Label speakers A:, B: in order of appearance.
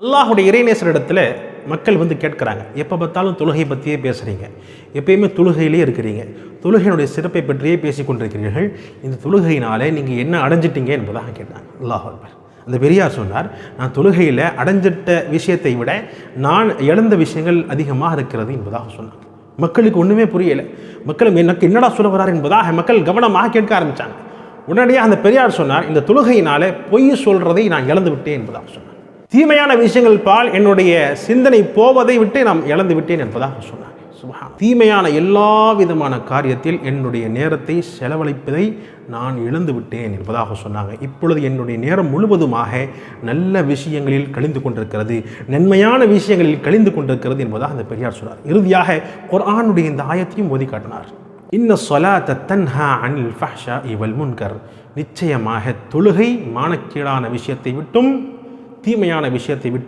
A: அல்லாஹுடைய இறைநேசரிடத்தில் மக்கள் வந்து கேட்குறாங்க, எப்போ பார்த்தாலும் தொழுகை பற்றியே பேசுகிறீங்க, எப்பயுமே தொழுகையிலே இருக்கிறீங்க, தொழுகையினுடைய சிறப்பை பற்றியே பேசி கொண்டிருக்கிறீர்கள், இந்த தொழுகையினாலே நீங்கள் என்ன அடைஞ்சிட்டீங்க என்பதாக கேட்டாங்க. அல்லாஹ் அக்பர். அந்த பெரியார் சொன்னார், நான் தொழுகையில் அடைஞ்சிட்ட விஷயத்தை விட நான் இழந்த விஷயங்கள் அதிகமாக இருக்கிறது என்பதாக சொன்னார். மக்களுக்கு ஒன்றுமே புரியலை. மக்கள் எனக்கு என்னடா சொல்ல வரார் என்பதாக மக்கள் கவனமாக கேட்க ஆரம்பித்தாங்க. உடனடியாக அந்த பெரியார் சொன்னார், இந்த தொழுகையினாலே பொய் சொல்கிறதை நான் இழந்து விட்டேன் என்பதாக சொன்னார். தீமையான விஷயங்கள் பால் என்னுடைய சிந்தனை போவதை விட்டு நான் இழந்து விட்டேன் என்பதாக சொன்னார். சுப்ஹான். தீமையான எல்லா விதமான காரியத்தில் என்னுடைய நேரத்தை செலவழிப்பதை நான் இழந்து விட்டேன் என்பதாக சொன்னாங்க. இப்பொழுது என்னுடைய நேரம் முழுவதுமாக நல்ல விஷயங்களில் கழிந்து கொண்டிருக்கிறது, நன்மையான விஷயங்களில் கழிந்து கொண்டிருக்கிறது என்பதாக அந்த பெரியார் சொன்னார். இறுதியாக குர்ஆனுடைய இந்த ஆயத்தையும் ஓதி காட்டினார். இன்ன ஸலாத்த தன்ஹா அனில் ஃபஹ்ஷாஇ வல் முன்கர். நிச்சயமாக தொழுகை மானக்கேடான விஷயத்தை விட்டும் தீமையான விஷயத்தை விட்டு